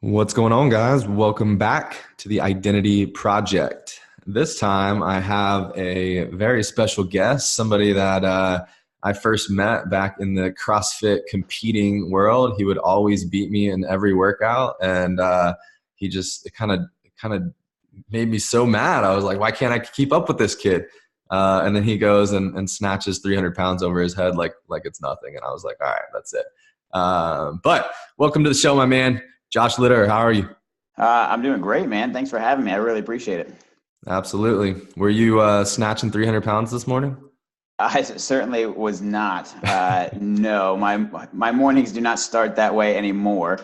What's going on, guys? Welcome back to the Identity Project. This time I have a very special guest, somebody that I first met back in the CrossFit competing world. He would always beat me in every workout, and he just it kind of made me so mad. I was like, why can't I keep up with this kid? And then he goes and snatches 300 pounds over his head like it's nothing. And I was like, all right, that's it. But welcome to the show, my man. Josh Littauer, how are you? I'm doing great, man. Thanks for having me. I really appreciate it. Absolutely. Were you snatching 300 pounds this morning? I certainly was not. No, my mornings do not start that way anymore.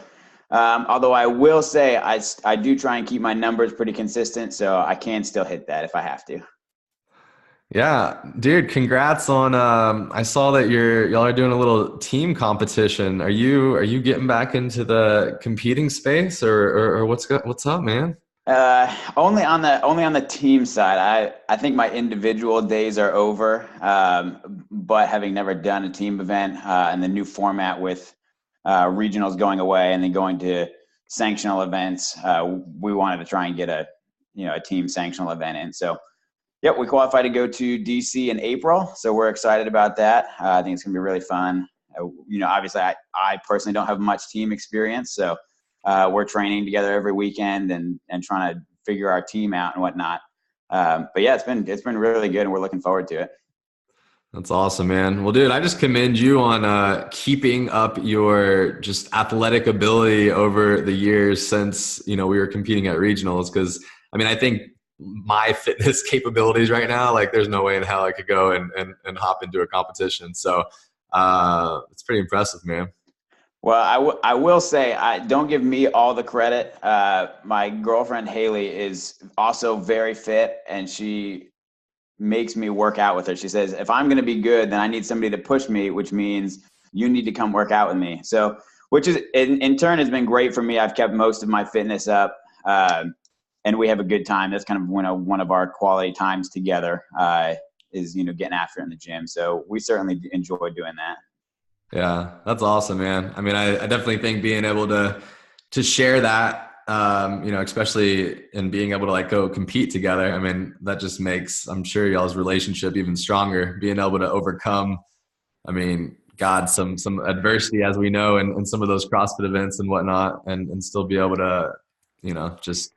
Although I will say I do try and keep my numbers pretty consistent, so I can still hit that if I have to. Yeah, dude, congrats on I saw that y'all are doing a little team competition. Are you getting back into the competing space or what's up, man? Only on the team side. I think my individual days are over. But having never done a team event and the new format with regionals going away and then going to sanctional events, we wanted to try and get a team sanctional event in. So, yep, we qualified to go to DC in April. So we're excited about that. I think it's gonna be really fun. Obviously I personally don't have much team experience, so we're training together every weekend and trying to figure our team out and whatnot. But yeah, it's been really good, and we're looking forward to it. That's awesome, man. Well, dude, I just commend you on keeping up your just athletic ability over the years since, we were competing at regionals. Because, I think my fitness capabilities right now, like there's no way in hell I could go and hop into a competition. So it's pretty impressive, man. Well, I will say, don't give me all the credit. My girlfriend Haley is also very fit, and she makes me work out with her. She says, if I'm going to be good, then I need somebody to push me, which means you need to come work out with me. So, which is in turn has been great for me. I've kept most of my fitness up, and we have a good time. That's kind of one of our quality times together is getting after it in the gym. So we certainly enjoy doing that. Yeah, that's awesome, man. I definitely think being able to share that, especially in being able to like go compete together. That just makes, I'm sure, y'all's relationship even stronger. Being able to overcome, God, some adversity, as we know, in some of those CrossFit events and whatnot, and still be able to, just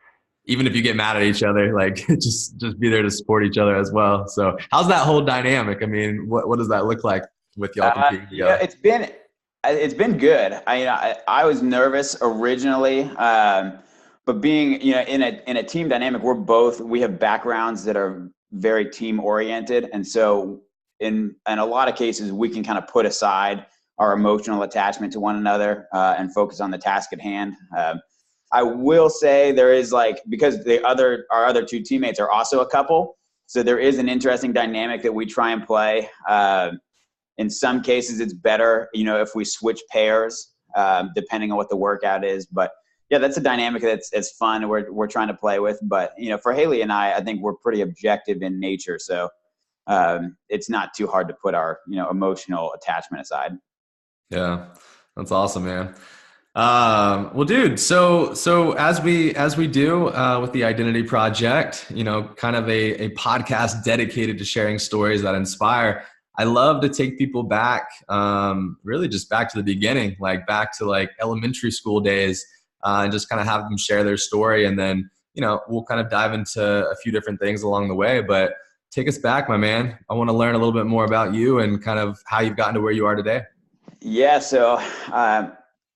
even if you get mad at each other, like just be there to support each other as well. So, how's that whole dynamic? What does that look like with y'all competing together? It's been good. I was nervous originally, but being in a team dynamic, we have backgrounds that are very team oriented, and so in a lot of cases we can kind of put aside our emotional attachment to one another and focus on the task at hand. I will say there is because our other two teammates are also a couple, so there is an interesting dynamic that we try and play. In some cases, it's better, if we switch pairs, depending on what the workout is. But yeah, that's a dynamic that's fun. We're trying to play with. But for Haley and I think we're pretty objective in nature, so it's not too hard to put our emotional attachment aside. Yeah, that's awesome, man. Well, dude, so as we do with the Identity Project, kind of a podcast dedicated to sharing stories that inspire. I love to take people back, really just back to the beginning, like back to like elementary school days, and just kind of have them share their story, and then we'll kind of dive into a few different things along the way. But take us back, my man. I want to learn a little bit more about you and kind of how you've gotten to where you are today. Yeah, so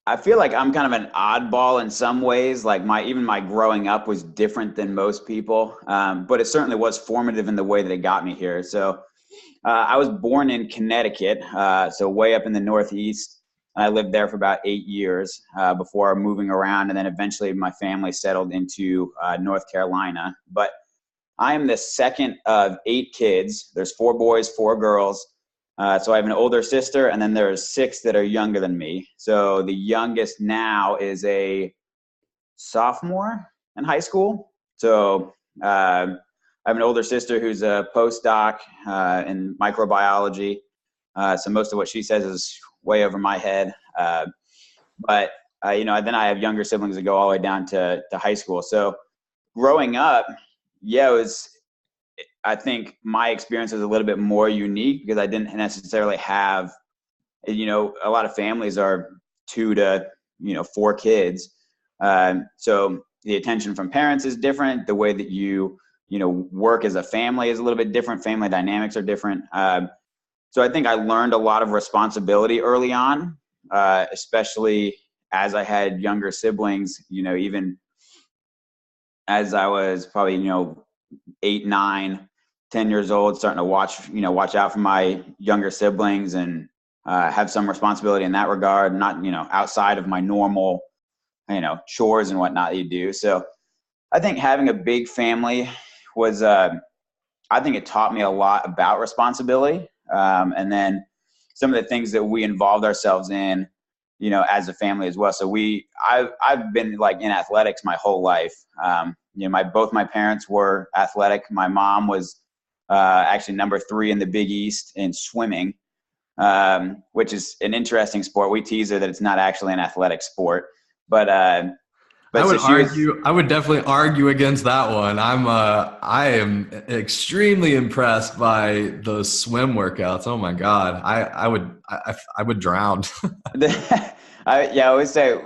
I feel like I'm kind of an oddball in some ways. Like even my growing up was different than most people, but it certainly was formative in the way that it got me here. So I was born in Connecticut, so way up in the Northeast. I lived there for about 8 years before moving around, and then eventually my family settled into North Carolina. But I am the second of 8 kids. There's 4 boys, 4 girls. So I have an older sister, and then there's 6 that are younger than me. So the youngest now is a sophomore in high school. So I have an older sister who's a postdoc in microbiology. So most of what she says is way over my head. But then I have younger siblings that go all the way down to high school. So growing up, I think my experience was a little bit more unique because I didn't necessarily have, a lot of families are 2 to 4 kids. So the attention from parents is different. The way that you work as a family is a little bit different. Family dynamics are different. So I think I learned a lot of responsibility early on, especially as I had younger siblings, even as I was probably, 8, 9, 10 years old, starting to watch out for my younger siblings and have some responsibility in that regard, not, outside of my normal, chores and whatnot that you do. So I think having a big family was, I think it taught me a lot about responsibility. And then some of the things that we involved ourselves in, as a family as well. So I've been like in athletics my whole life. Both my parents were athletic. My mom was actually number 3 in the Big East in swimming, which is an interesting sport. We tease her that it's not actually an athletic sport, but I would definitely argue against that one. I am extremely impressed by those swim workouts. Oh my God. I would drown. I always say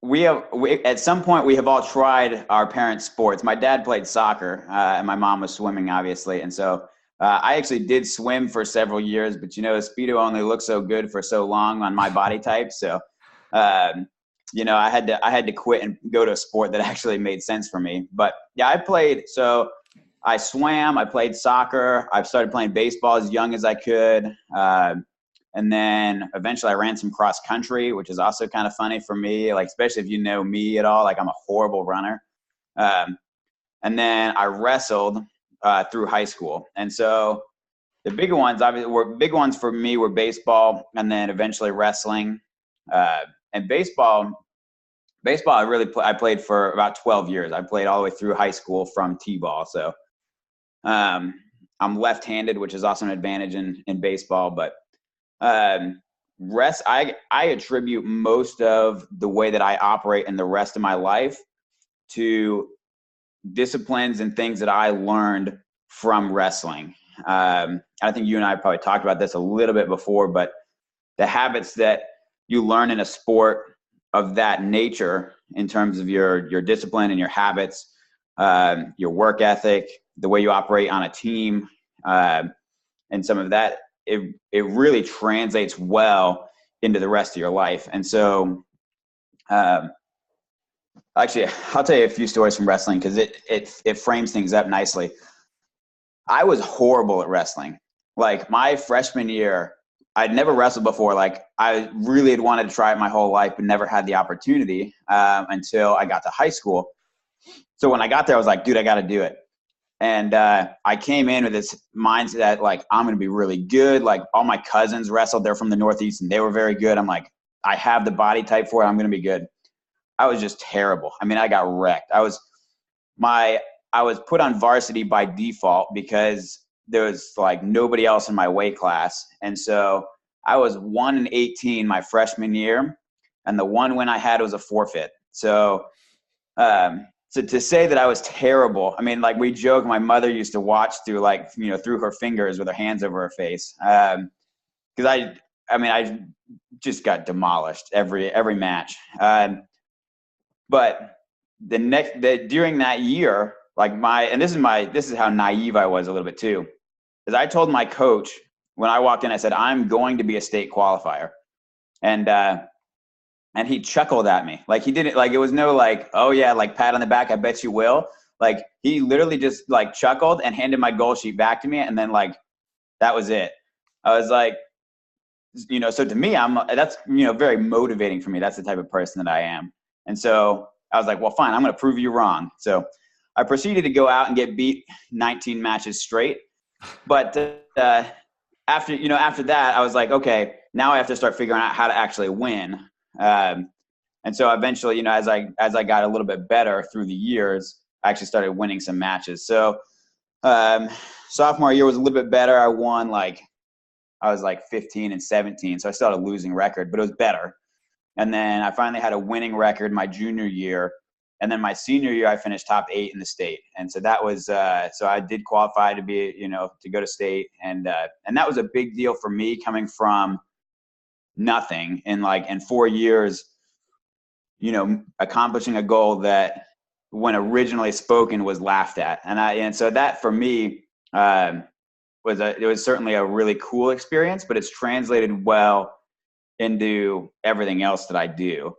we at some point we have all tried our parents' sports. My dad played soccer, and my mom was swimming, obviously. And so I actually did swim for several years, but Speedo only looks so good for so long on my body type. So, I had to quit and go to a sport that actually made sense for me. But yeah, I swam, I played soccer. I started playing baseball as young as I could. And then eventually I ran some cross country, which is also kind of funny for me, like, especially if you know me at all, like I'm a horrible runner. And then I wrestled through high school. And so the big ones for me were baseball and then eventually wrestling. And baseball, I played for about 12 years. I played all the way through high school from T-ball. So I'm left-handed, which is also an advantage in baseball, but I attribute most of the way that I operate in the rest of my life to disciplines and things that I learned from wrestling. I think you and I probably talked about this a little bit before, but the habits that you learn in a sport of that nature in terms of your discipline and your habits, your work ethic, the way you operate on a team, and some of that, it really translates well into the rest of your life. And so, actually, I'll tell you a few stories from wrestling because it frames things up nicely. I was horrible at wrestling. Like my freshman year, I'd never wrestled before. Like I really had wanted to try it my whole life, but never had the opportunity until I got to high school. So when I got there, I was like, dude, I got to do it. And I came in with this mindset, like, I'm going to be really good. Like all my cousins wrestled. They're from the Northeast and they were very good. I'm like, I have the body type for it. I'm going to be good. I was just terrible. I mean, I got wrecked. I was put on varsity by default because there was like nobody else in my weight class. And so I was 1-18 my freshman year. And the one win I had was a forfeit. So, so to say that I was terrible, I mean, like we joke, my mother used to watch through through her fingers with her hands over her face. Cause I just got demolished every match. But during that year, this is how naive I was a little bit too, is I told my coach when I walked in, I said, I'm going to be a state qualifier. And he chuckled at me. Like he didn't, like, it was no like, oh yeah, like pat on the back, I bet you will. Like he literally just like chuckled and handed my goal sheet back to me. And then like, that was it. I was like, so to me, that's very motivating for me. That's the type of person that I am. And so I was like, well, fine, I'm going to prove you wrong. So I proceeded to go out and get beat 19 matches straight. But after that, I was like, okay, now I have to start figuring out how to actually win. And so eventually, as I got a little bit better through the years, I actually started winning some matches. So sophomore year was a little bit better. I won I was like 15-17. So I still had a losing record, but it was better. And then I finally had a winning record my junior year. And then my senior year, I finished top 8 in the state. And so that was, so I did qualify to be, to go to state. And that was a big deal for me coming from nothing in 4 years, accomplishing a goal that when originally spoken was laughed at. And so that for me, it was certainly a really cool experience, but it's translated well into everything else that I do.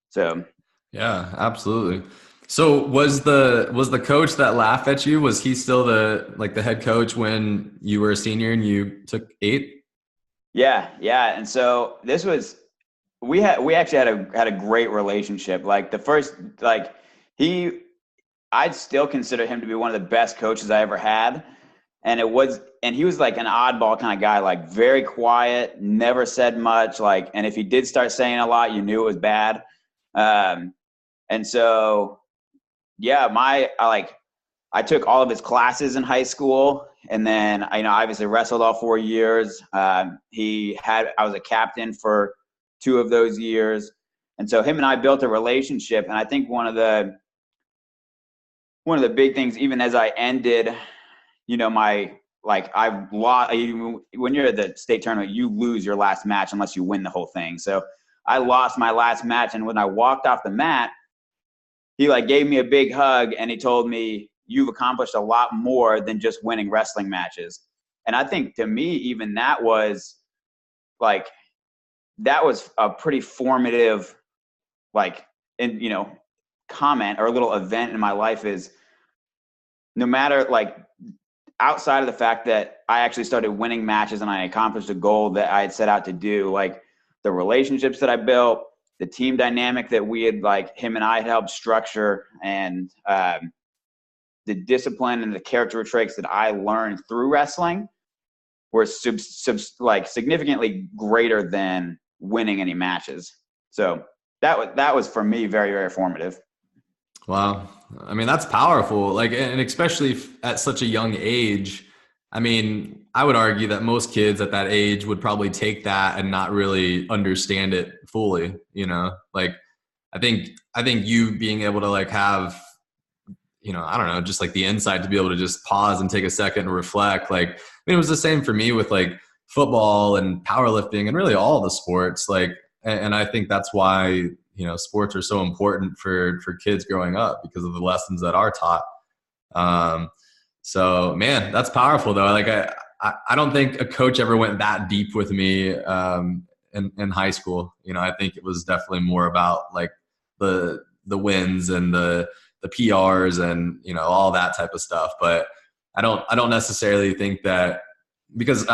So Yeah, absolutely. So was the coach that laughed at you, was he still the head coach when you were a senior and you took 8? Yeah. And so this was, we actually had a great relationship. Like the first, I'd still consider him to be one of the best coaches I ever had. And he was like an oddball kind of guy, like very quiet, never said much. And if he did start saying a lot, you knew it was bad. And so, yeah, I took all of his classes in high school, and then I obviously wrestled all 4 years. I was a captain for 2 of those years, and so him and I built a relationship. And I think one of the big things, even as I ended, I've lost. When you're at the state tournament, you lose your last match unless you win the whole thing. So I lost my last match, and when I walked off the mat, he gave me a big hug and he told me, "You've accomplished a lot more than just winning wrestling matches." And I think to me, even that was a pretty formative, comment or a little event in my life. Is no matter outside of the fact that I actually started winning matches and I accomplished a goal that I had set out to do, the relationships that I built, the team dynamic that we had, him and I had helped structure, and the discipline and the character traits that I learned through wrestling were significantly greater than winning any matches. So that was for me very, very formative. Wow. I mean, that's powerful. And especially at such a young age. I mean, I would argue that most kids at that age would probably take that and not really understand it fully, I think you being able to have, I don't know, just the insight to be able to just pause and take a second and reflect. It was the same for me with football and powerlifting and really all the sports. And I think that's why, sports are so important for kids growing up, because of the lessons that are taught. So man, that's powerful though. I don't think a coach ever went that deep with me in high school. I think it was definitely more about the wins and the PRs and all that type of stuff. But I don't necessarily think that, because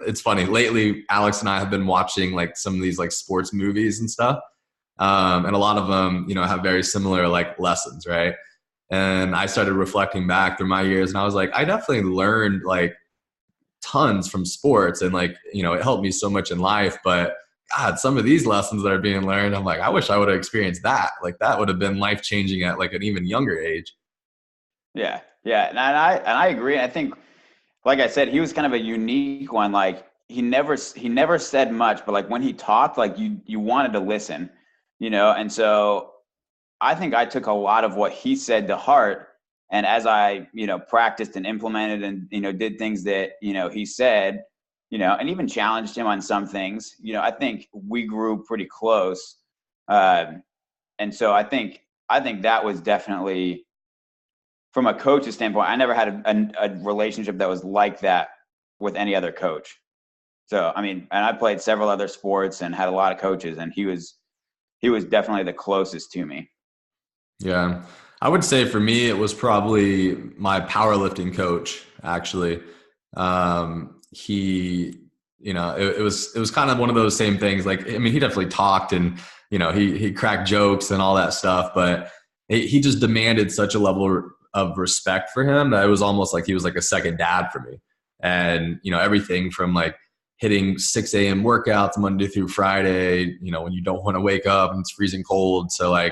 it's funny, lately Alex and I have been watching some of these sports movies and stuff, and a lot of them have very similar lessons, right? And I started reflecting back through my years, and I was I definitely learned tons from sports, and it helped me so much in life. But God, some of these lessons that are being learned, I'm I wish I would have experienced that. That would have been life changing at an even younger age. Yeah, and I agree. I think, like I said, he was kind of a unique one. He never said much, but when he talked, you wanted to listen, And so I think I took a lot of what he said to heart. And as I, practiced and implemented and, did things that, he said, and even challenged him on some things, I think we grew pretty close. And so I think that was definitely, from a coach's standpoint, I never had a relationship that was like that with any other coach. So, I mean, and I played several other sports and had a lot of coaches, and he was definitely the closest to me. Yeah. I would say for me, it was probably my powerlifting coach, actually. He, it was kind of one of those same things. I mean, he definitely talked and, he cracked jokes and all that stuff, but he just demanded such a level of respect for him that it was almost he was a second dad for me. And, everything from hitting 6 a.m. workouts Monday through Friday, when you don't want to wake up and it's freezing cold. So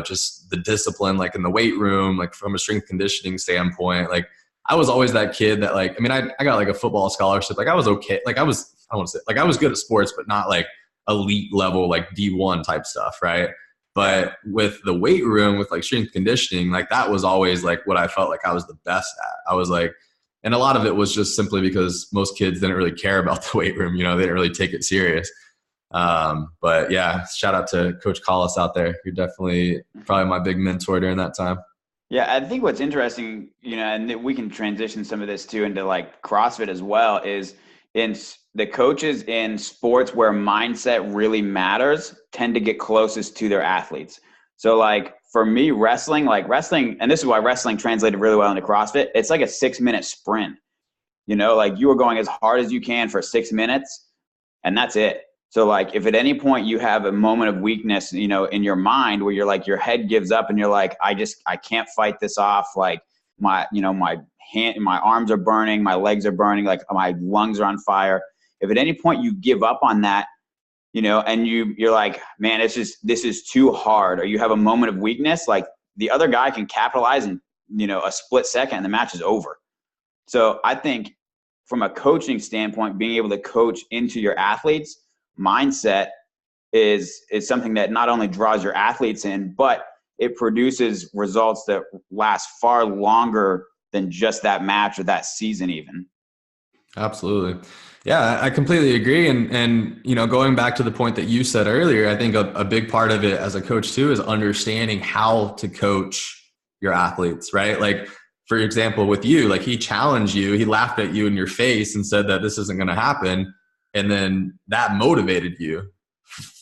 just the discipline, in the weight room, from a strength conditioning standpoint, I was always that kid that I mean, I got a football scholarship. I was okay. I don't want to say I was good at sports, but not elite level, like D1 type stuff, right? But with the weight room, with like strength conditioning, like that was always like what I felt like I was the best at. I was like, and a lot of it was just simply because most kids didn't really care about the weight room. They didn't really take it serious. But yeah, shout out to Coach Collis out there. You're definitely probably my big mentor during that time. Yeah, I think what's interesting, and we can transition some of this too into like CrossFit as well, is the coaches in sports where mindset really matters tend to get closest to their athletes. So like for me, wrestling, and this is why wrestling translated really well into CrossFit. It's like a 6-minute sprint, like you are going as hard as you can for 6 minutes and that's it. So like if at any point you have a moment of weakness, in your mind where you're like, your head gives up and you're like, I can't fight this off. Like my arms are burning, my legs are burning, like my lungs are on fire. If at any point you give up on that, and you're like, man, this is too hard, or you have a moment of weakness, like the other guy can capitalize in, a split second and the match is over. So I think from a coaching standpoint, being able to coach into your athletes, mindset is something that not only draws your athletes in, but it produces results that last far longer than just that match or that season even. Absolutely. Yeah, I completely agree. And going back to the point that you said earlier, I think a big part of it as a coach too is understanding how to coach your athletes, right? Like, for example, with you, like he challenged you, he laughed at you in your face and said that this isn't going to happen. And then that motivated you.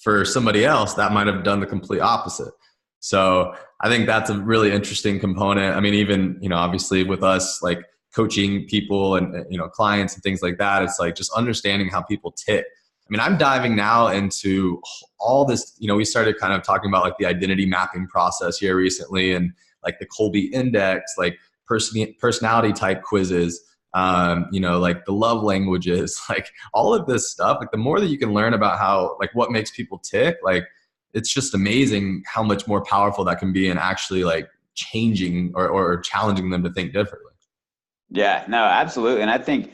For somebody else, that might have done the complete opposite. So I think that's a really interesting component. I mean, even, obviously with us, like coaching people and, clients and things like that, it's like just understanding how people tick. I mean, I'm diving now into all this, we started kind of talking about like the identity mapping process here recently, and like the Colby Index, like personality type quizzes, like the love languages, like all of this stuff. Like the more that you can learn about how, like what makes people tick, like it's just amazing how much more powerful that can be in actually like changing or challenging them to think differently. Yeah, no, absolutely. And I think,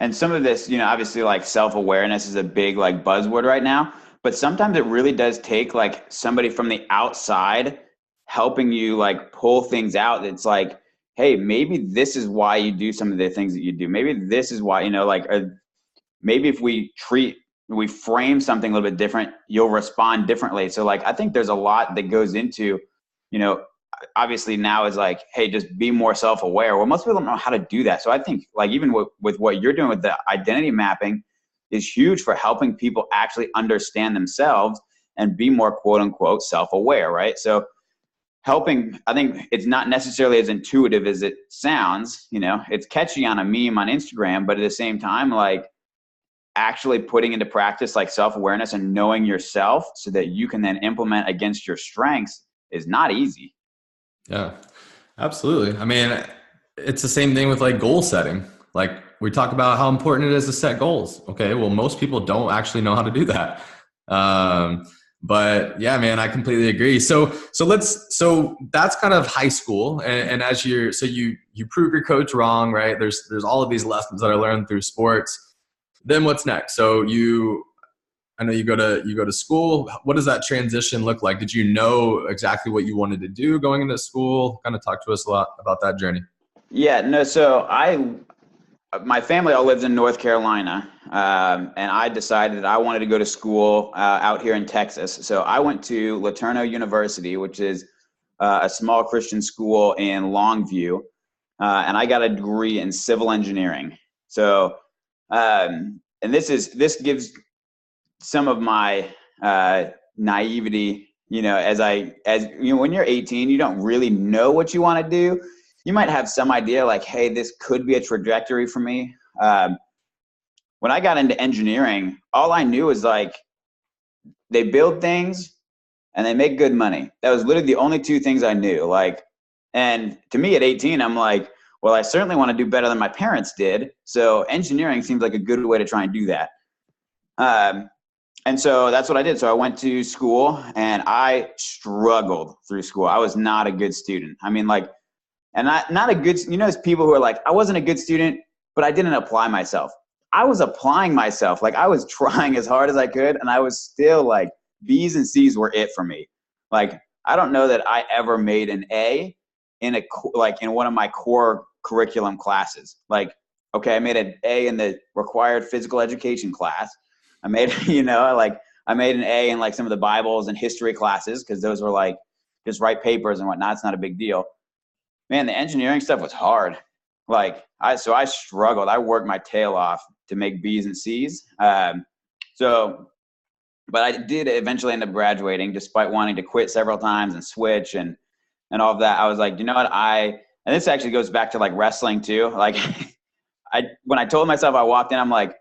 and some of this, obviously like self-awareness is a big like buzzword right now, but sometimes it really does take like somebody from the outside helping you like pull things out. It's like, hey, maybe this is why you do some of the things that you do. Maybe this is why, maybe if we frame something a little bit different, you'll respond differently. So like, I think there's a lot that goes into, obviously now is like, hey, just be more self-aware. Well, most people don't know how to do that. So I think like even with what you're doing with the identity mapping is huge for helping people actually understand themselves and be more quote unquote self-aware, right? So helping, I think it's not necessarily as intuitive as it sounds, it's catchy on a meme on Instagram, but at the same time, like actually putting into practice like self-awareness and knowing yourself so that you can then implement against your strengths is not easy. Yeah, absolutely. I mean, it's the same thing with like goal setting. Like we talk about how important it is to set goals. Okay, well, most people don't actually know how to do that. But yeah, man, I completely agree. So that's kind of high school. And as you prove your coach wrong, right? There's all of these lessons that I learned through sports. Then what's next? So I know you go to school. What does that transition look like? Did you know exactly what you wanted to do going into school? Kind of talk to us a lot about that journey. Yeah, no. So my family all lives in North Carolina, and I decided I wanted to go to school out here in Texas. So I went to Littauer University, which is a small Christian school in Longview, and I got a degree in civil engineering. So, and this gives some of my naivety, when you're 18, you don't really know what you want to do. You might have some idea like, hey, this could be a trajectory for me. When I got into engineering, all I knew was like, they build things and they make good money. That was literally the only two things I knew. Like, and to me at 18, I'm like, well, I certainly want to do better than my parents did. So engineering seems like a good way to try and do that. And so that's what I did. So I went to school and I struggled through school. I was not a good student. I mean, like, and not a good, there's people who are like, I wasn't a good student, but I didn't apply myself. I was applying myself. Like I was trying as hard as I could, and I was still like B's and C's were it for me. Like I don't know that I ever made an A in in one of my core curriculum classes. Like, okay, I made an A in the required physical education class. I made, I made an A in like some of the Bibles and history classes because those were like just write papers and whatnot. It's not a big deal. Man, the engineering stuff was hard. Like I struggled. I worked my tail off to make B's and C's. But I did eventually end up graduating despite wanting to quit several times and switch and all of that. I was like, you know what? And this actually goes back to like wrestling too. Like when I told myself, I walked in, I'm like,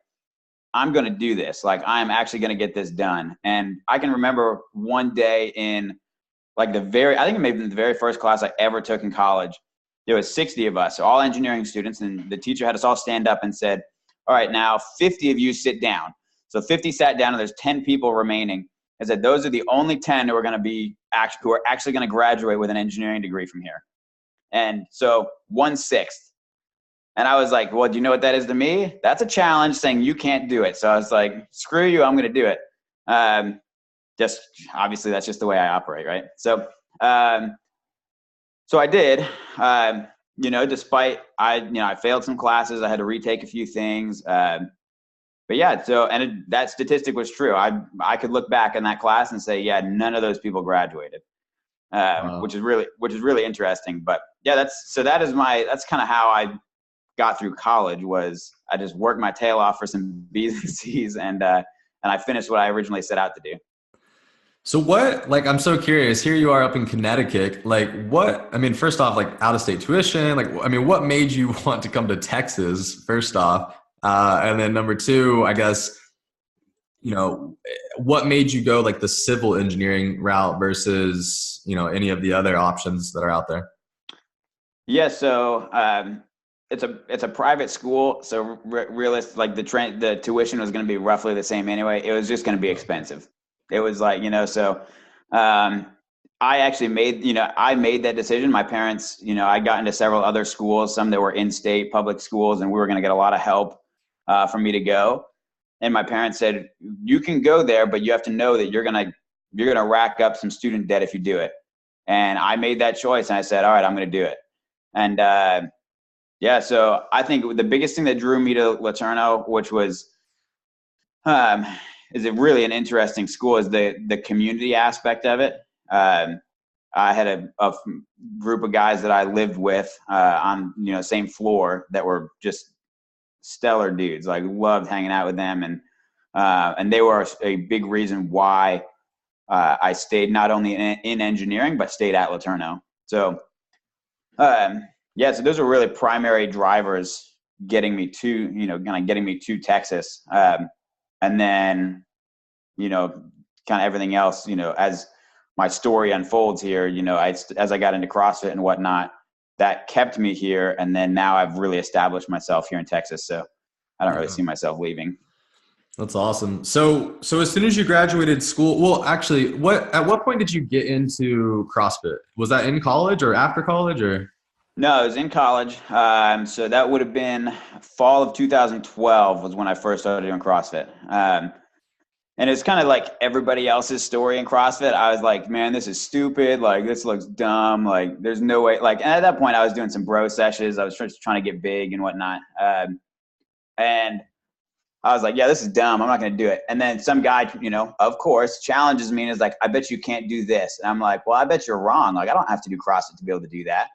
I'm going to do this. Like I'm actually going to get this done. And I can remember one day in like I think it may have been the very first class I ever took in college. There was 60 of us, all engineering students. And the teacher had us all stand up and said, all right, now 50 of you sit down. So 50 sat down and there's 10 people remaining. I said, those are the only 10 who are actually going to graduate with an engineering degree from here. And so 1/6. And I was like, well, do you know what that is to me? That's a challenge saying you can't do it. So I was like, screw you, I'm going to do it. Just obviously that's just the way I operate. Right. So I did, despite I failed some classes, I had to retake a few things. But yeah, that statistic was true. I could look back in that class and say, yeah, none of those people graduated, Wow. which is really interesting. But yeah, that's kind of how I got through college. Was I just worked my tail off for some B's and C's, and I finished what I originally set out to do. So I'm so curious, here you are up in Connecticut, first off, like out of state tuition, what made you want to come to Texas first off? And then number two, I guess, what made you go like the civil engineering route versus, any of the other options that are out there? Yeah. So, it's a private school. So realist, like the tuition was going to be roughly the same anyway. It was just going to be expensive. It was like, I actually I made that decision. My parents, I got into several other schools, some that were in-state public schools, and we were going to get a lot of help for me to go. And my parents said, you can go there, but you have to know that you're going to rack up some student debt if you do it. And I made that choice and I said, all right, I'm going to do it. And so I think the biggest thing that drew me to LeTourneau, which was, is it really an interesting school, is the community aspect of it. I had a group of guys that I lived with on same floor that were just stellar dudes. Like loved hanging out with them, and they were a big reason why I stayed not only in engineering but stayed at LeTourneau. So so those are really primary drivers getting me to Texas. And then, kind of everything else, as my story unfolds here, as I got into CrossFit and whatnot, that kept me here. And then now I've really established myself here in Texas. So I don't really see myself leaving. That's awesome. So as soon as you graduated school, well, actually, at what point did you get into CrossFit? Was that in college or after college or? No, it was in college. So that would have been fall of 2012 was when I first started doing CrossFit. And it's kind of like everybody else's story in CrossFit. I was like, man, this is stupid. Like, this looks dumb. Like, there's no way. Like, and at that point, I was doing some bro sessions. I was just trying to get big and whatnot. And I was like, yeah, this is dumb. I'm not going to do it. And then some guy, of course, challenges me and is like, I bet you can't do this. And I'm like, well, I bet you're wrong. Like, I don't have to do CrossFit to be able to do that.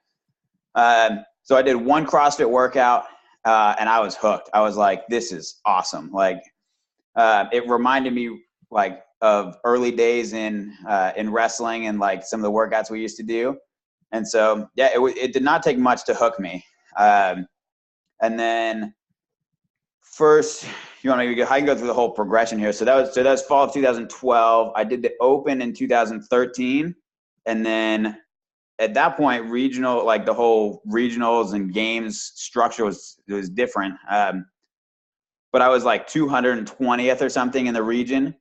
So I did one CrossFit workout, and I was hooked. I was like, this is awesome. Like, it reminded me like of early days in wrestling and like some of the workouts we used to do. And so, yeah, it did not take much to hook me. And then first, I can go through the whole progression here. So that was fall of 2012. I did the Open in 2013. And then at that point, like the whole regionals and games structure was different. But I was like 220th or something in the region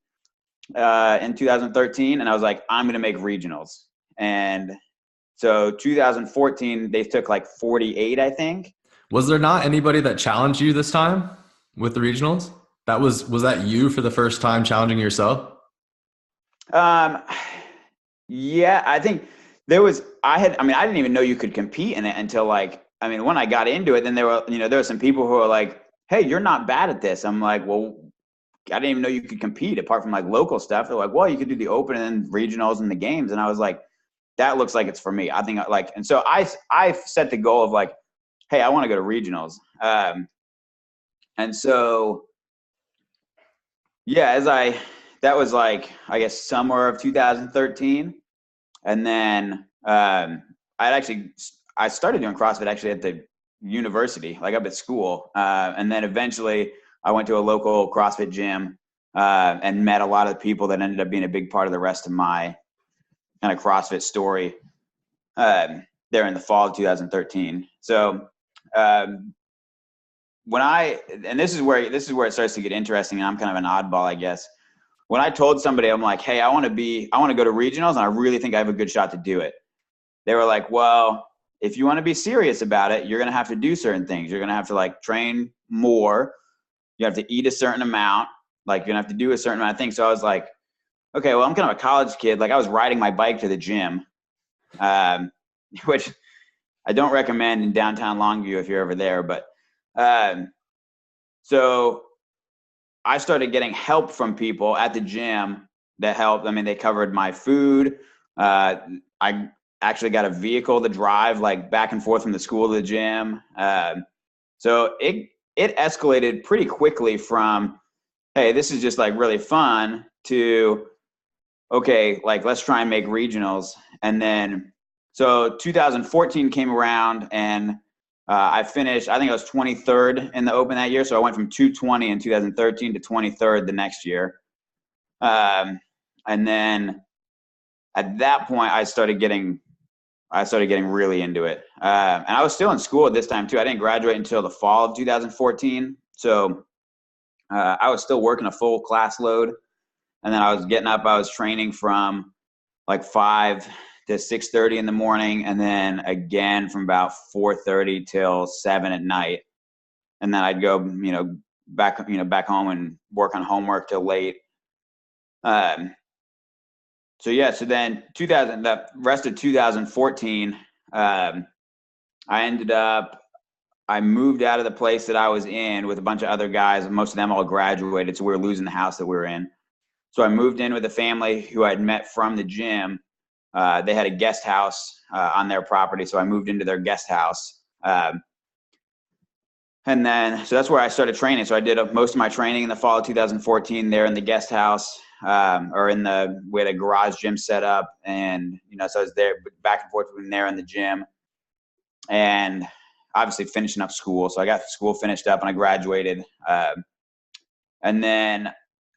in 2013. And I was like, I'm going to make regionals. And so 2014, they took like 48, I think. Was there not anybody that challenged you this time? with the regionals? Was that you for the first time challenging yourself? Um, yeah, I think I mean, I didn't even know you could compete in it until like, I mean, when I got into it, then there were some people who were like, "Hey, you're not bad at this." I'm like, "Well, I didn't even know you could compete apart from like local stuff." They're like, "Well, you could do the open and then regionals and the games." And I was like, that looks like it's for me. I think like, and so I set the goal of like, hey, I want to go to regionals. And so, yeah, that was like, I guess summer of 2013. And then I started doing CrossFit actually at the university, like up at school. And then eventually I went to a local CrossFit gym and met a lot of people that ended up being a big part of the rest of my kind of CrossFit story there in the fall of 2013. So and this is where it starts to get interesting, and I'm kind of an oddball, I guess. When I told somebody, I'm like, hey, I want to go to regionals, and I really think I have a good shot to do it. They were like, well, if you want to be serious about it, you're going to have to do certain things. You're going to have to like train more. You have to eat a certain amount. Like you're going to have to do a certain amount of things. So I was like, okay, well, I'm kind of a college kid. Like I was riding my bike to the gym, which I don't recommend in downtown Longview if you're ever there. But so I started getting help from people at the gym that helped. I mean, they covered my food. I actually got a vehicle to drive like back and forth from the school to the gym. So it escalated pretty quickly from, hey, this is just like really fun to, okay, like let's try and make regionals. And then, so 2014 came around and I finished, I think I was 23rd in the open that year. So I went from 220 in 2013 to 23rd the next year. And then at that point I started getting really into it. And I was still in school at this time too. I didn't graduate until the fall of 2014. So I was still working a full class load. And then I was getting up, I was training from like 5 to 6:30 in the morning. And then again from about 4:30 till 7 at night. And then I'd go, back home and work on homework till late. So yeah, so then the rest of 2014, I moved out of the place that I was in with a bunch of other guys. Most of them all graduated, so we were losing the house that we were in. So I moved in with a family who I'd met from the gym. They had a guest house on their property, so I moved into their guest house. And then, so that's where I started training. So I did most of my training in the fall of 2014 there in the guest house, we had a garage gym set up, and, so I was there back and forth between there and the gym, and obviously finishing up school. So I got school finished up and I graduated. And then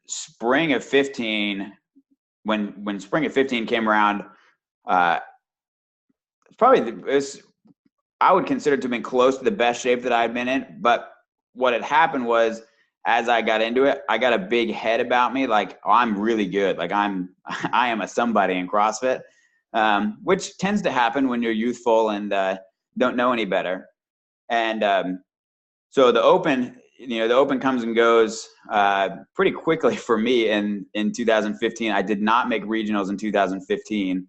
spring of 15, when spring of 15 came around, I would consider it to have been close to the best shape that I had been in. But what had happened was, as I got into it, I got a big head about me. Like, oh, I'm really good. Like I am a somebody in CrossFit, which tends to happen when you're youthful and don't know any better. And so the open comes and goes pretty quickly for me. In 2015, I did not make regionals in 2015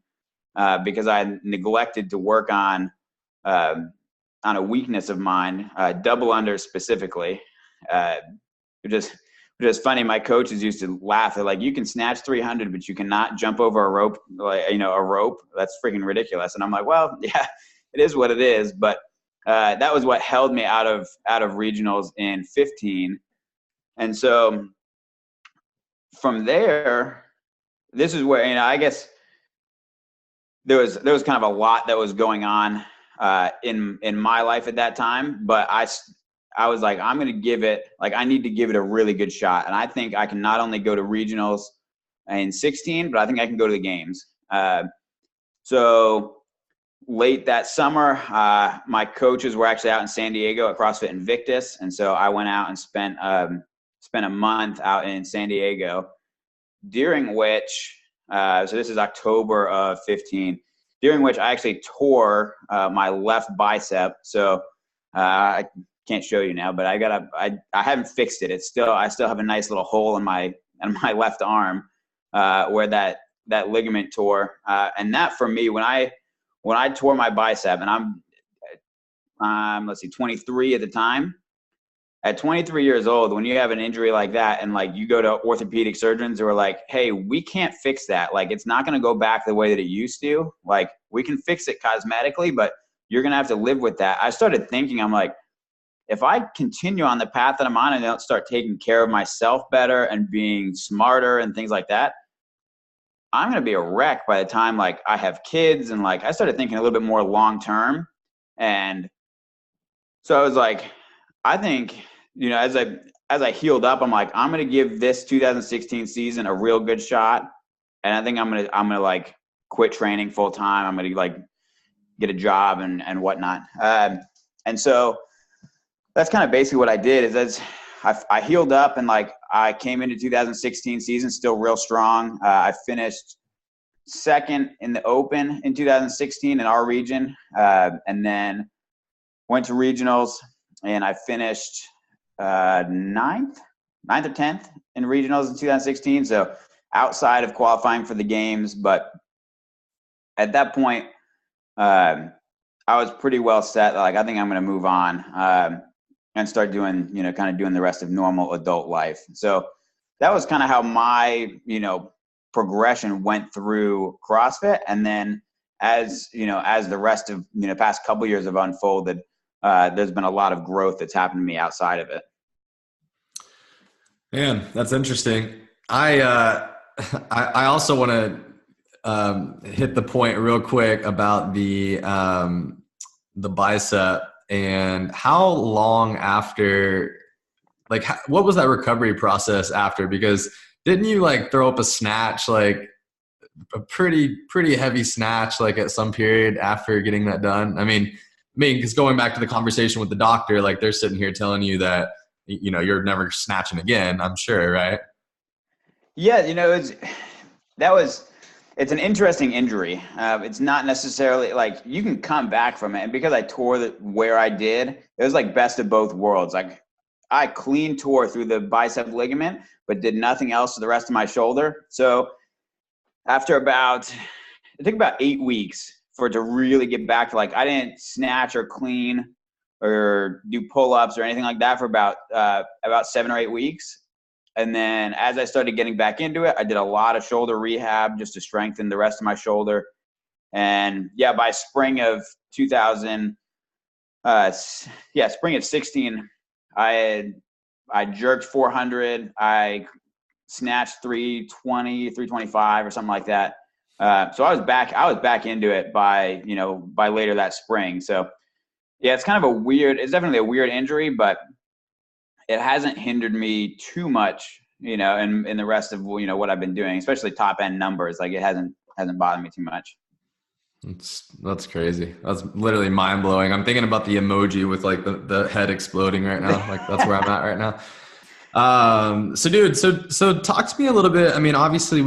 because I neglected to work on a weakness of mine, double under specifically. Which is funny. My coaches used to laugh. They're like, you can snatch 300, but you cannot jump over a rope, a rope. That's freaking ridiculous. And I'm like, well, yeah, it is what it is. But that was what held me out of regionals in 15. And so from there, this is where, I guess there was kind of a lot that was going on in my life at that time. But I was like, I'm going to give it, like, I need to give it a really good shot. And I think I can not only go to regionals in 16, but I think I can go to the games. So late that summer, my coaches were actually out in San Diego at CrossFit Invictus. And so I went out and spent a month out in San Diego, during which, so this is October of 15, during which I actually tore my left bicep. So I can't show you now, but I haven't fixed it. I still have a nice little hole in my left arm where that ligament tore. And that for me, when I tore my bicep, and I'm let's see, 23 at the time. At 23 years old, when you have an injury like that and like you go to orthopedic surgeons who are like, hey, we can't fix that. Like, it's not going to go back the way that it used to. Like, we can fix it cosmetically, but you're going to have to live with that. I started thinking, I'm like, if I continue on the path that I'm on and don't start taking care of myself better and being smarter and things like that, I'm going to be a wreck by the time like I have kids. And like, I started thinking a little bit more long-term. And so I was like, I think, you know, as I healed up, I'm like, I'm going to give this 2016 season a real good shot. And I think I'm going to like quit training full time. I'm going to like get a job and whatnot. And so that's kind of basically what I did is as I healed up and like I came into 2016 season still real strong. I finished second in the Open in 2016 in our region, and then went to regionals and I finished ninth or 10th in regionals in 2016. So outside of qualifying for the games, but at that point, I was pretty well set. Like, I think I'm going to move on and start doing, you know, kind of doing the rest of normal adult life. So that was kind of how my, you know, progression went through CrossFit. And then as, you know, as the rest of, you know, past couple years have unfolded, there's been a lot of growth that's happened to me outside of it. Man, that's interesting. I also want to hit the point real quick about the bicep and how long after, like, what was that recovery process after? Because didn't you like throw up a snatch, like a pretty heavy snatch, like at some period after getting that done? I mean, because going back to the conversation with the doctor, like they're sitting here telling you that, you know, you're never snatching again, I'm sure, right? Yeah, you know, it's an interesting injury. It's not necessarily like you can come back from it. And because I tore where I did, it was like best of both worlds. Like, I clean tore through the bicep ligament, but did nothing else to the rest of my shoulder. So after it took about 8 weeks for it to really get back to like, I didn't snatch or clean or do pull-ups or anything like that for about 7 or 8 weeks. And then as I started getting back into it, I did a lot of shoulder rehab just to strengthen the rest of my shoulder. And yeah, by spring of 16, I jerked 400. I snatched 320, 325 or something like that. So I was back into it by later that spring. So yeah, it's definitely a weird injury, but it hasn't hindered me too much, you know, in the rest of, you know, what I've been doing, especially top end numbers. Like, it hasn't bothered me too much. That's crazy. That's literally mind blowing. I'm thinking about the emoji with like the head exploding right now. Like, that's where I'm at right now. So dude, so talk to me a little bit. I mean, obviously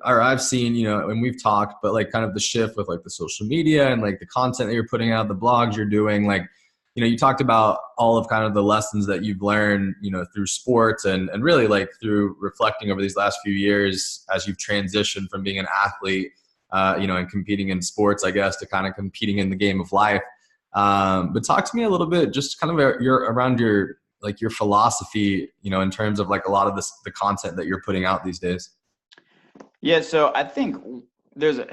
I've seen, you know, and we've talked, but like kind of the shift with like the social media and like the content that you're putting out, the blogs you're doing, like, you know, you talked about all of kind of the lessons that you've learned, you know, through sports and really like through reflecting over these last few years as you've transitioned from being an athlete, you know, and competing in sports, I guess, to kind of competing in the game of life. But talk to me a little bit, just kind of around your philosophy, you know, in terms of like a lot of the content that you're putting out these days. Yeah. So I think there's a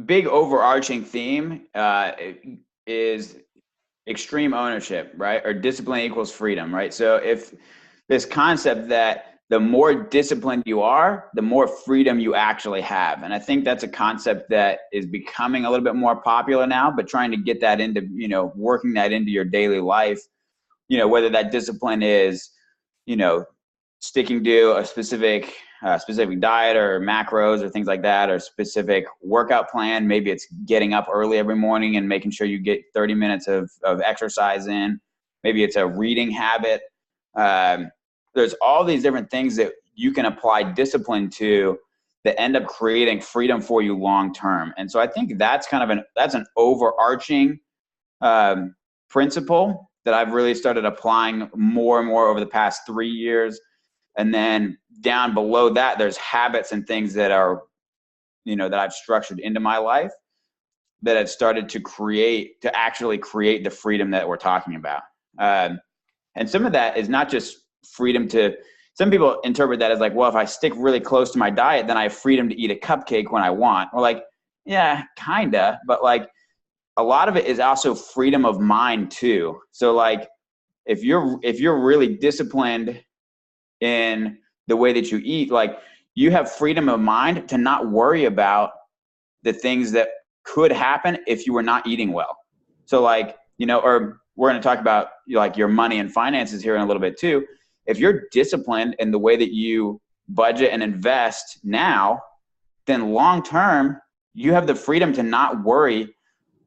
big overarching theme is extreme ownership, right? Or discipline equals freedom, right? So if this concept that the more disciplined you are, the more freedom you actually have. And I think that's a concept that is becoming a little bit more popular now, but trying to get that into, you know, working that into your daily life, you know, whether that discipline is, you know, sticking to a specific diet or macros or things like that, or specific workout plan. Maybe it's getting up early every morning and making sure you get 30 minutes of exercise in. Maybe it's a reading habit. There's all these different things that you can apply discipline to that end up creating freedom for you long term. And so I think that's kind of that's an overarching principle that I've really started applying more and more over the past 3 years. And then down below that, there's habits and things that are, that I've structured into my life that have started to actually create the freedom that we're talking about. And some of that is not just freedom some people interpret that as like, well, if I stick really close to my diet, then I have freedom to eat a cupcake when I want. Or like, yeah, kinda, but like a lot of it is also freedom of mind too. So like, if you're really disciplined in the way that you eat, like you have freedom of mind to not worry about the things that could happen if you were not eating well. So like, or we're going to talk about like your money and finances here in a little bit too. If you're disciplined in the way that you budget and invest now, then long term, you have the freedom to not worry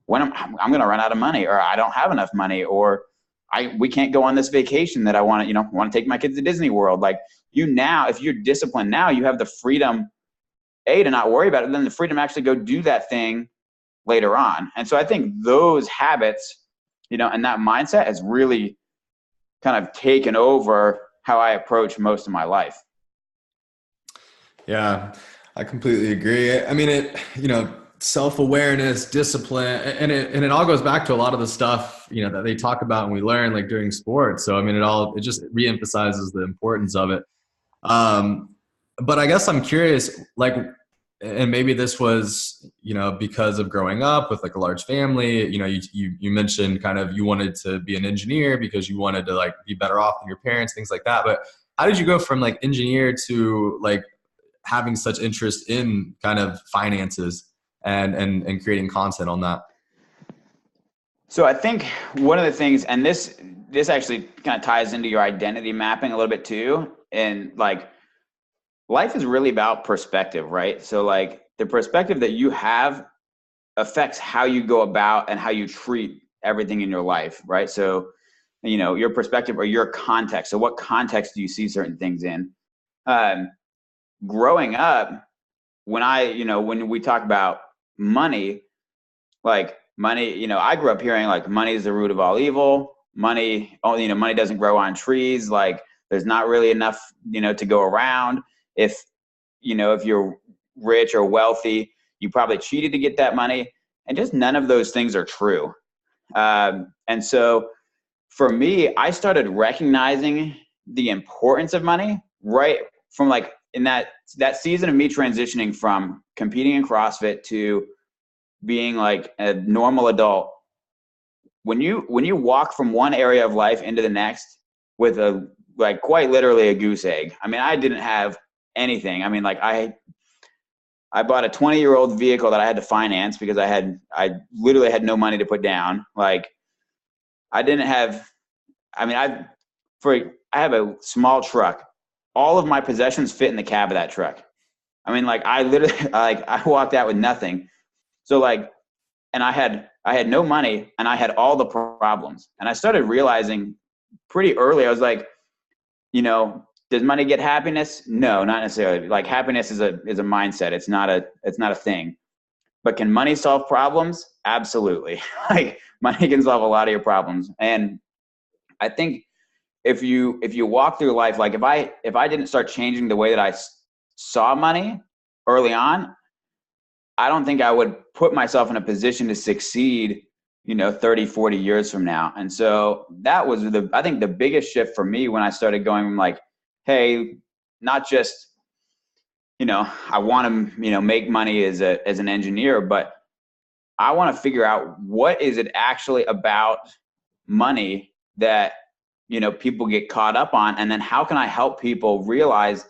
when I'm going to run out of money, or I don't have enough money, or we can't go on this vacation that I want to take my kids to Disney World. Like now, if you're disciplined now, you have the freedom, to not worry about it, and then the freedom to actually go do that thing later on. And so I think those habits, and that mindset has really kind of taken over how I approach most of my life. Yeah, I completely agree. I mean, self-awareness, discipline, and it all goes back to a lot of the stuff, that they talk about and we learn like during sports. So, I mean, it just reemphasizes the importance of it. But I guess I'm curious, like, and maybe this was, because of growing up with like a large family, you mentioned kind of you wanted to be an engineer because you wanted to like be better off than your parents, things like that. But how did you go from like engineer to like having such interest in kind of finances and creating content on that? So I think one of the things, and this actually kind of ties into your identity mapping a little bit too. And like, life is really about perspective, right? So like the perspective that you have affects how you go about and how you treat everything in your life, right? So, your perspective or your context. So what context do you see certain things in? Growing up, when we talk about money, like money, I grew up hearing like money is the root of all evil. Money doesn't grow on trees. Like there's not really enough, to go around. If you're rich or wealthy, you probably cheated to get that money, and just none of those things are true. And so for me, I started recognizing the importance of money right from like in that season of me transitioning from competing in CrossFit to being like a normal adult. When you walk from one area of life into the next with quite literally a goose egg. I mean, I didn't have anything. I mean, like I bought a 20-year-old vehicle that I had to finance because I literally had no money to put down. Like I have a small truck. All of my possessions fit in the cab of that truck. I mean, like I literally, like I walked out with nothing. So like, and I had no money and I had all the problems. And I started realizing pretty early, I was like, does money get happiness? No, not necessarily. Like happiness is a mindset. It's not a thing. But can money solve problems? Absolutely. Like money can solve a lot of your problems. And I think if you walk through life, like if I didn't start changing the way that I saw money early on, I don't think I would put myself in a position to succeed, 30, 40 years from now. And so that was I think the biggest shift for me when I started going from like, hey, not just, I want to, make money as an engineer, but I want to figure out what is it actually about money that, people get caught up on. And then how can I help people realize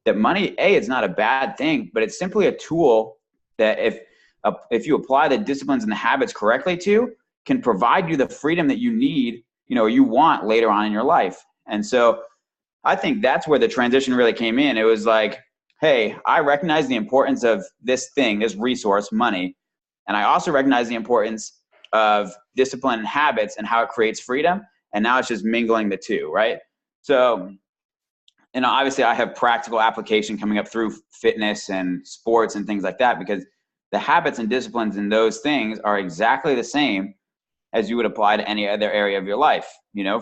that money, it's not a bad thing, but it's simply a tool that if you apply the disciplines and the habits correctly to, can provide you the freedom that you need, or you want later on in your life. And so I think that's where the transition really came in. It was like, hey, I recognize the importance of this thing, this resource, money. And I also recognize the importance of discipline and habits and how it creates freedom. And now it's just mingling the two, right? So, obviously I have practical application coming up through fitness and sports and things like that, because the habits and disciplines in those things are exactly the same as you would apply to any other area of your life.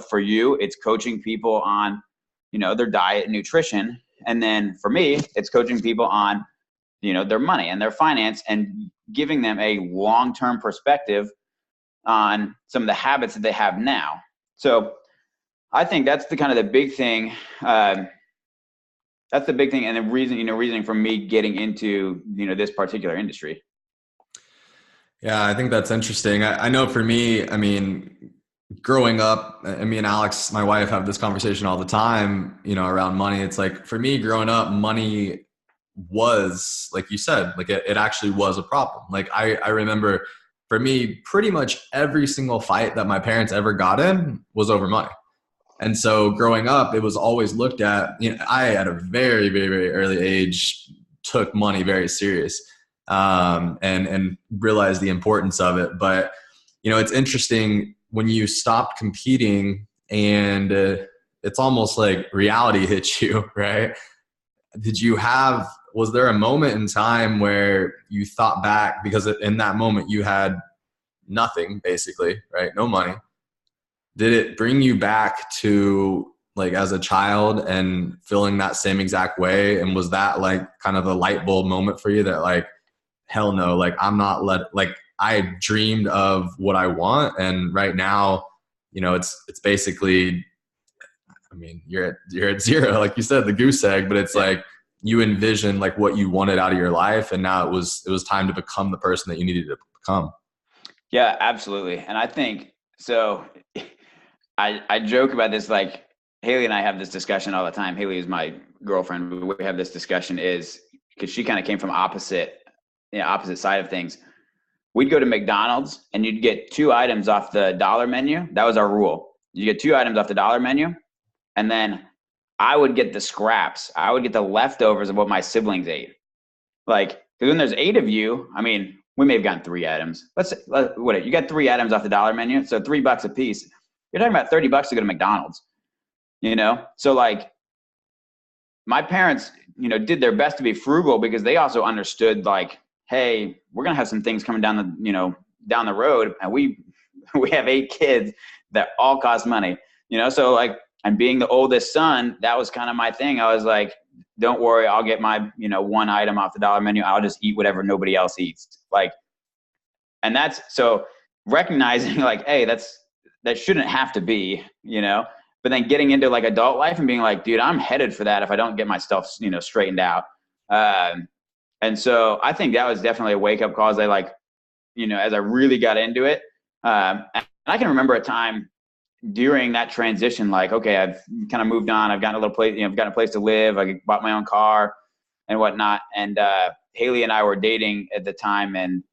For you, it's coaching people on, their diet and nutrition. And then for me, it's coaching people on, their money and their finance and giving them a long-term perspective on some of the habits that they have now. So I think that's the kind of the big thing. That's the big thing. And the reasoning for me getting into, this particular industry. Yeah, I think that's interesting. I know for me, I mean, growing up, me and Alex, my wife, have this conversation all the time, around money. It's like, for me growing up, money was, like you said, like it actually was a problem. Like I remember, for me, pretty much every single fight that my parents ever got in was over money. And so growing up, it was always looked at, I at a very, very, very early age took money very serious, and realized the importance of it. But, it's interesting when you stopped competing and it's almost like reality hits you, right? Was there a moment in time where you thought back, because in that moment you had nothing, basically, right? No money. Did it bring you back to, like, as a child and feeling that same exact way? And was that like kind of a light bulb moment for you that, like, hell no, like I dreamed of what I want, and right now, it's basically, I mean, you're at zero, like you said, the goose egg, but it's like you envisioned like what you wanted out of your life, and now it was time to become the person that you needed to become. Yeah, absolutely. And I think so. I joke about this, like Haley and I have this discussion all the time. Haley is my girlfriend. We have this discussion is because she kind of came from opposite side of things. We'd go to McDonald's and you'd get 2 items off the dollar menu. That was our rule. You get 2 items off the dollar menu. And then I would get the scraps. I would get the leftovers of what my siblings ate. Like, because when there's 8 of you, I mean, we may have gotten 3 items. You got 3 items off the dollar menu. So $3 a piece. You're talking about $30 to go to McDonald's, So like my parents, did their best to be frugal because they also understood, like, hey, we're going to have some things coming down the road. And we have 8 kids that all cost money, So like, and being the oldest son, that was kind of my thing. I was like, don't worry, I'll get my, 1 item off the dollar menu. I'll just eat whatever nobody else eats. Like, and that's so recognizing like, hey, that shouldn't have to be, but then getting into like adult life and being like, dude, I'm headed for that if I don't get my stuff, straightened out. And so I think that was definitely a wake up call as as I really got into it. And I can remember a time during that transition, like, okay, I've kind of moved on. I've gotten a little place, I've gotten a place to live. I bought my own car and whatnot. And Haley and I were dating at the time, and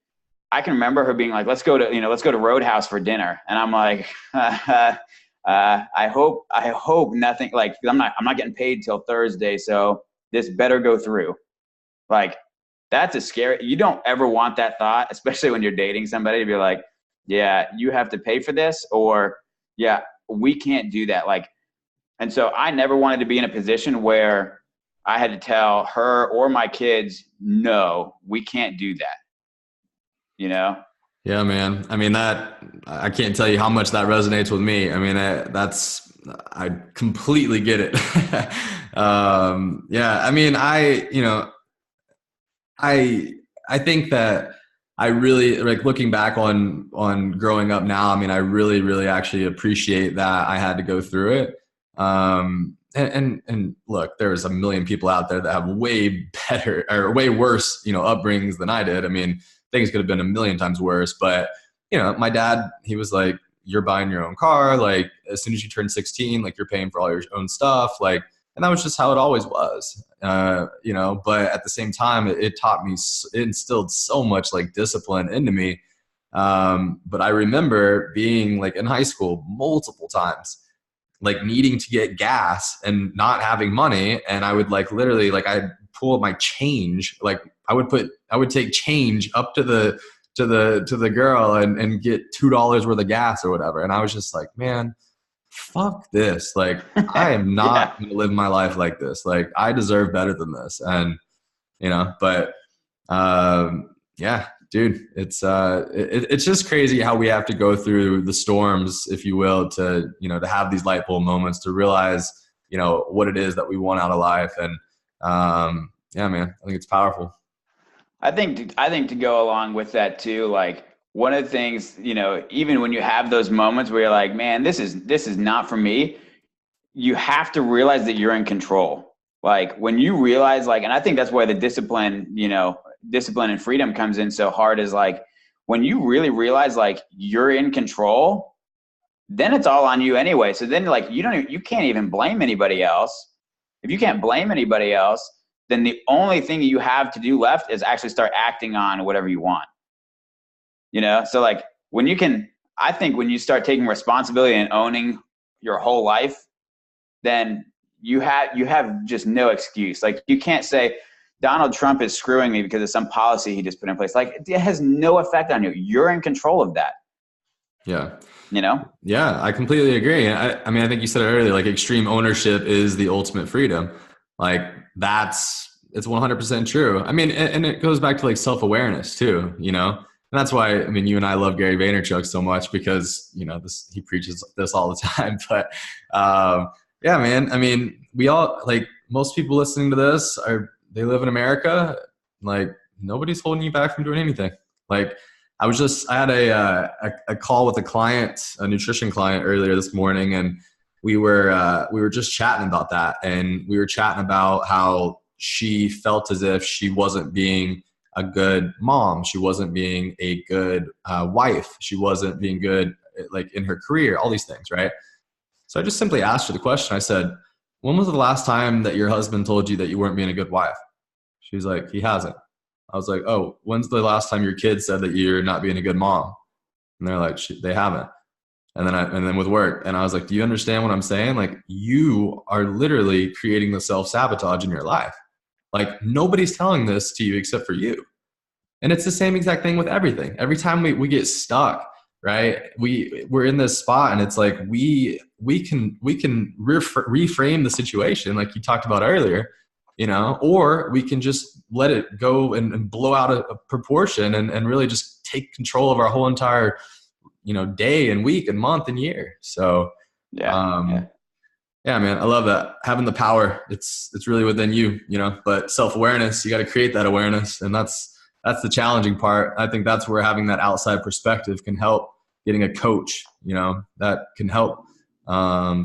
I can remember her being like, let's go to Roadhouse for dinner. And I'm like, I hope nothing, like, I'm not getting paid till Thursday. So this better go through. Like, that's a scary, you don't ever want that thought, especially when you're dating somebody, to be like, yeah, you have to pay for this, or yeah, we can't do that. Like, and so I never wanted to be in a position where I had to tell her or my kids, no, we can't do that. Yeah, man. I mean, I can't tell you how much that resonates with me. I mean, I completely get it. Yeah. I mean, I think that I really, like, looking back on growing up now, I mean, I really, really actually appreciate that I had to go through it. And look, there's a million people out there that have way better or way worse, upbringings than I did. I mean, things could have been a million times worse, but my dad, he was like, you're buying your own car. Like, as soon as you turn 16, like, you're paying for all your own stuff. Like, and that was just how it always was, but at the same time, it taught me, it instilled so much like discipline into me. But I remember being like in high school multiple times, like needing to get gas and not having money. And I would like literally, like, I'd pull up my change. Like I would take change up to the girl and get $2 worth of gas or whatever. And I was just like, man, fuck this. Like, I am not going to live my life like this. Like, I deserve better than this. And, but, yeah, dude, it's just crazy how we have to go through the storms, if you will, to, to have these light bulb moments, to realize, what it is that we want out of life. And, yeah, man, I think it's powerful. I think to go along with that too, like one of the things, even when you have those moments where you're like, man, this is not for me, you have to realize that you're in control. Like when you realize, like, and I think that's why the discipline and freedom comes in so hard, is like when you really realize like you're in control, then it's all on you anyway. So then like you can't even blame anybody else. If you can't blame anybody else, then the only thing you have to do left is actually start acting on whatever you want. So like I think when you start taking responsibility and owning your whole life, then you have just no excuse. Like you can't say Donald Trump is screwing me because of some policy he just put in place. Like it has no effect on you. You're in control of that. Yeah. Yeah, I completely agree. I mean, I think you said it earlier, like extreme ownership is the ultimate freedom. Like it's 100% true. I mean, and it goes back to like self-awareness too, and that's why, I mean, you and I love Gary Vaynerchuk so much because, he preaches this all the time, but, yeah, man, I mean, we all, like most people listening to this they live in America. Like nobody's holding you back from doing anything. Like I had a call with a client, a nutrition client earlier this morning, and we were just chatting about that. And we were chatting about how she felt as if she wasn't being a good mom. She wasn't being a good wife. She wasn't being good, like in her career, all these things. Right. So I just simply asked her the question. I said, when was the last time that your husband told you that you weren't being a good wife? She was like, he hasn't. I was like, oh, when's the last time your kids said that you're not being a good mom? And they're like, they haven't. And then with work, and I was like, do you understand what I'm saying? Like you are literally creating the self-sabotage in your life. Like nobody's telling this to you except for you. And it's the same exact thing with everything. Every time we get stuck, right? We're in this spot, and it's like we can reframe the situation, like you talked about earlier, or we can just let it go and blow out a proportion and really just take control of our whole entire, day and week and month and year. So, yeah. Yeah, man, I love that. Having the power, it's really within you, but self-awareness, you got to create that awareness. And that's the challenging part. I think that's where having that outside perspective can help. Getting a coach, that can help.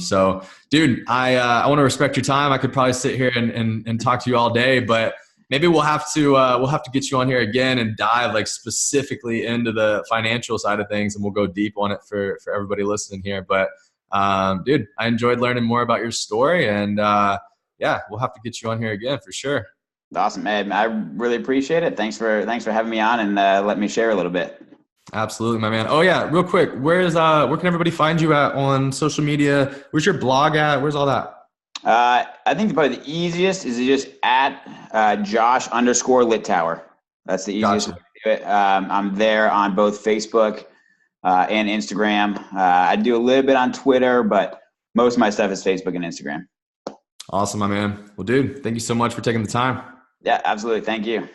So dude, I want to respect your time. I could probably sit here and talk to you all day, but maybe we'll have to get you on here again and dive like specifically into the financial side of things, and we'll go deep on it for everybody listening here. But dude, I enjoyed learning more about your story, and yeah, we'll have to get you on here again for sure. Awesome, man. I really appreciate it. Thanks for having me on and letting me share a little bit. Absolutely, my man. Oh yeah, real quick, where can everybody find you at on social media? Where's your blog at? Where's all that? I think probably the easiest is just at Josh_Littauer. That's the easiest way to do it. I'm there on both Facebook and Instagram. I do a little bit on Twitter, but most of my stuff is Facebook and Instagram. Awesome, my man. Well, dude, thank you so much for taking the time. Yeah, absolutely. Thank you.